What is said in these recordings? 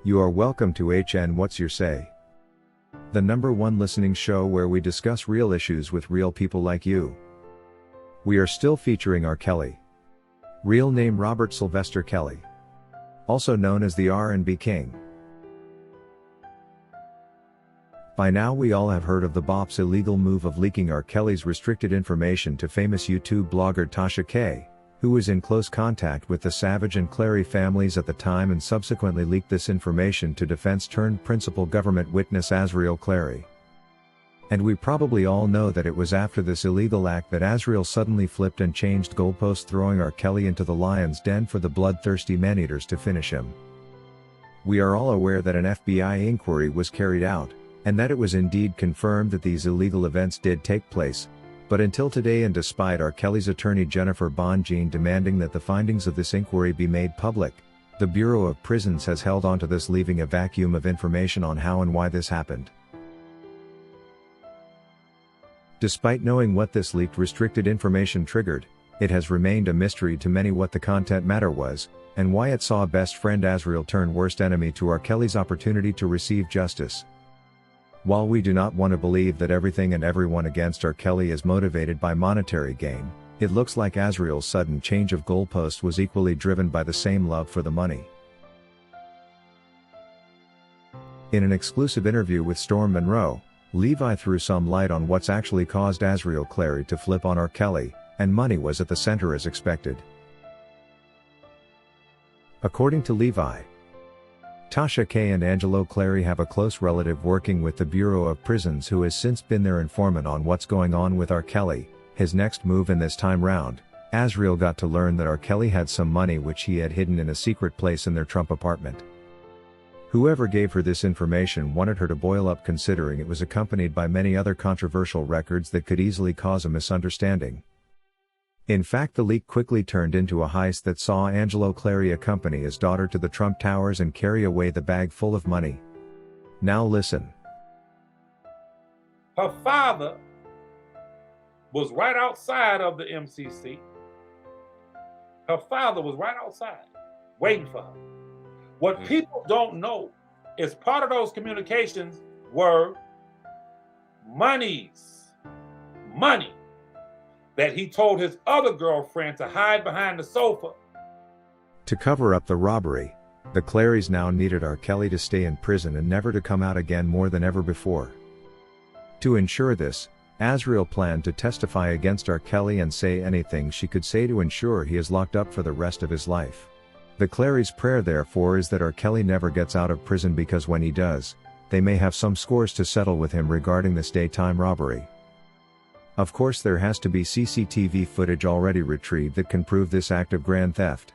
You are welcome to HN What's Your Say? The #1 listening show where we discuss real issues with real people like you. We are still featuring R. Kelly. Real name Robert Sylvester Kelly. Also known as the R&B King. By now we all have heard of the Bop's illegal move of leaking R. Kelly's restricted information to famous YouTube blogger Tasha K, who was in close contact with the Savage and Clary families at the time and subsequently leaked this information to defense-turned-principal government witness Azriel Clary. And we probably all know that it was after this illegal act that Azriel suddenly flipped and changed goalposts, throwing R. Kelly into the lion's den for the bloodthirsty man-eaters to finish him. We are all aware that an FBI inquiry was carried out, and that it was indeed confirmed that these illegal events did take place. But until today, and despite R. Kelly's attorney Jennifer Bonjean demanding that the findings of this inquiry be made public, the Bureau of Prisons has held onto this, leaving a vacuum of information on how and why this happened. Despite knowing what this leaked restricted information triggered, it has remained a mystery to many what the content matter was, and why it saw best friend Azriel turn worst enemy to R. Kelly's opportunity to receive justice. While we do not want to believe that everything and everyone against R. Kelly is motivated by monetary gain, it looks like Azriel's sudden change of goalposts was equally driven by the same love for the money. In an exclusive interview with Storm Monroe, Levi threw some light on what's actually caused Azriel Clary to flip on R. Kelly, and money was at the center as expected. According to Levi, Tasha K and Angelo Clary have a close relative working with the Bureau of Prisons who has since been their informant on what's going on with R. Kelly. His next move, in this time round, Azriel got to learn that R. Kelly had some money which he had hidden in a secret place in their Trump apartment. Whoever gave her this information wanted her to boil up, considering it was accompanied by many other controversial records that could easily cause a misunderstanding. In fact, the leak quickly turned into a heist that saw Angelo Clary accompany his daughter to the Trump Towers and carry away the bag full of money. Now listen. Her father was right outside of the MCC. Her father was right outside, waiting for her. What people don't know is part of those communications were money that he told his other girlfriend to hide behind the sofa. To cover up the robbery, the Clarys now needed R. Kelly to stay in prison and never to come out again more than ever before. To ensure this, Azriel planned to testify against R. Kelly and say anything she could say to ensure he is locked up for the rest of his life. The Clarys' prayer therefore is that R. Kelly never gets out of prison, because when he does, they may have some scores to settle with him regarding this daytime robbery. Of course, there has to be CCTV footage already retrieved that can prove this act of grand theft.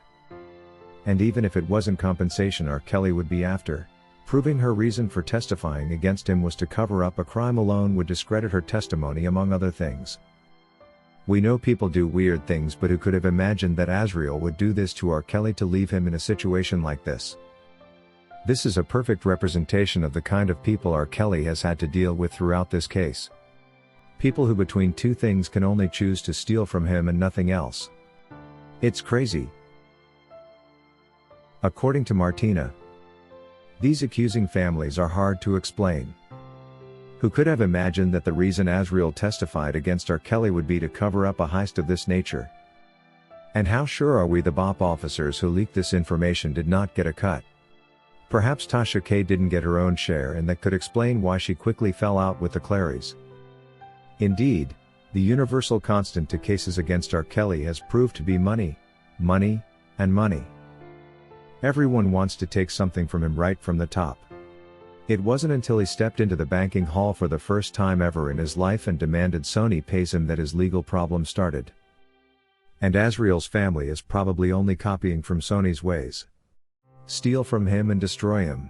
And even if it wasn't compensation R. Kelly would be after, proving her reason for testifying against him was to cover up a crime alone would discredit her testimony, among other things. We know people do weird things, but who could have imagined that Azriel would do this to R. Kelly to leave him in a situation like this? This is a perfect representation of the kind of people R. Kelly has had to deal with throughout this case. People who between two things can only choose to steal from him and nothing else. It's crazy. According to Martina, these accusing families are hard to explain. Who could have imagined that the reason Azriel testified against R. Kelly would be to cover up a heist of this nature? And how sure are we the BOP officers who leaked this information did not get a cut? Perhaps Tasha K didn't get her own share, and that could explain why she quickly fell out with the Clarys. Indeed, the universal constant to cases against R. Kelly has proved to be money, money, and money. Everyone wants to take something from him right from the top. It wasn't until he stepped into the banking hall for the first time ever in his life and demanded Sony pays him that his legal problem started. And Azriel's family is probably only copying from Sony's ways. Steal from him and destroy him.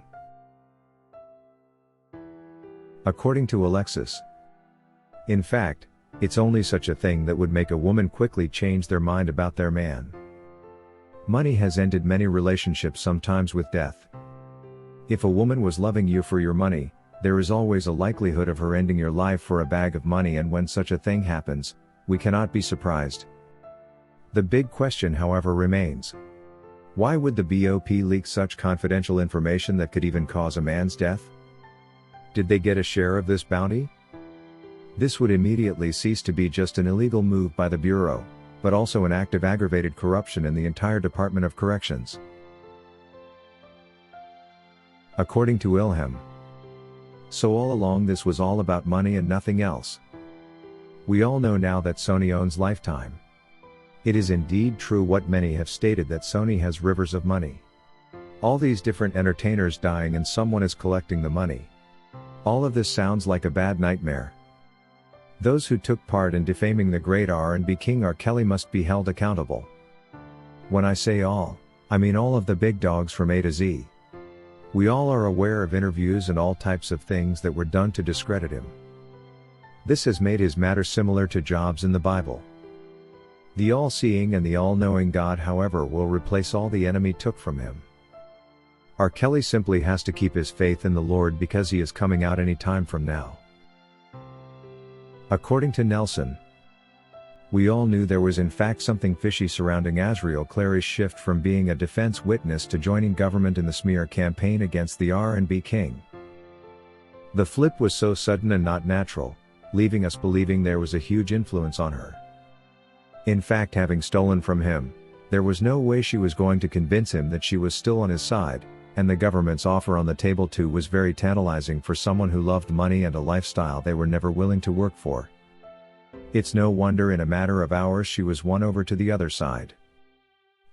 According to Alexis, in fact, it's only such a thing that would make a woman quickly change their mind about their man. Money has ended many relationships, sometimes with death. If a woman was loving you for your money, there is always a likelihood of her ending your life for a bag of money, and when such a thing happens, we cannot be surprised. The big question, however, remains: Why would the BOP leak such confidential information that could even cause a man's death? Did they get a share of this bounty? This would immediately cease to be just an illegal move by the Bureau, but also an act of aggravated corruption in the entire Department of Corrections. According to Ilham. So all along this was all about money and nothing else. We all know now that Sony owns Lifetime. It is indeed true what many have stated, that Sony has rivers of money. All these different entertainers dying and someone is collecting the money. All of this sounds like a bad nightmare. Those who took part in defaming the great R&B king R. Kelly must be held accountable. When I say all, I mean all of the big dogs from A to Z. We all are aware of interviews and all types of things that were done to discredit him. This has made his matter similar to Job's in the Bible. The all-seeing and the all-knowing God, however, will replace all the enemy took from him. R. Kelly simply has to keep his faith in the Lord, because he is coming out any time from now. According to Nelson, we all knew there was in fact something fishy surrounding Azriel Clary's shift from being a defense witness to joining government in the smear campaign against the R&B king. The flip was so sudden and not natural, leaving us believing there was a huge influence on her. In fact, having stolen from him, there was no way she was going to convince him that she was still on his side, and the government's offer on the table too was very tantalizing for someone who loved money and a lifestyle they were never willing to work for. It's no wonder in a matter of hours she was won over to the other side.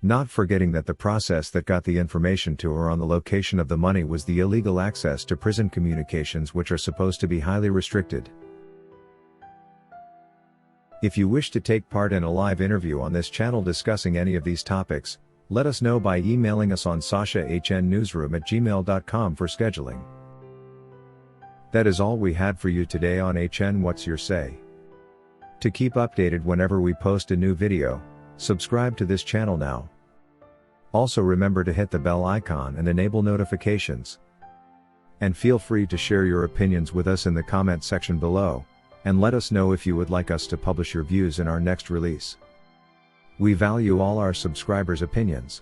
Not forgetting that the process that got the information to her on the location of the money was the illegal access to prison communications, which are supposed to be highly restricted. If you wish to take part in a live interview on this channel discussing any of these topics, let us know by emailing us on sashahnnewsroom@gmail.com for scheduling. That is all we had for you today on HN What's Your Say. To keep updated whenever we post a new video, subscribe to this channel now. Also remember to hit the bell icon and enable notifications. And feel free to share your opinions with us in the comment section below, and let us know if you would like us to publish your views in our next release. We value all our subscribers' opinions.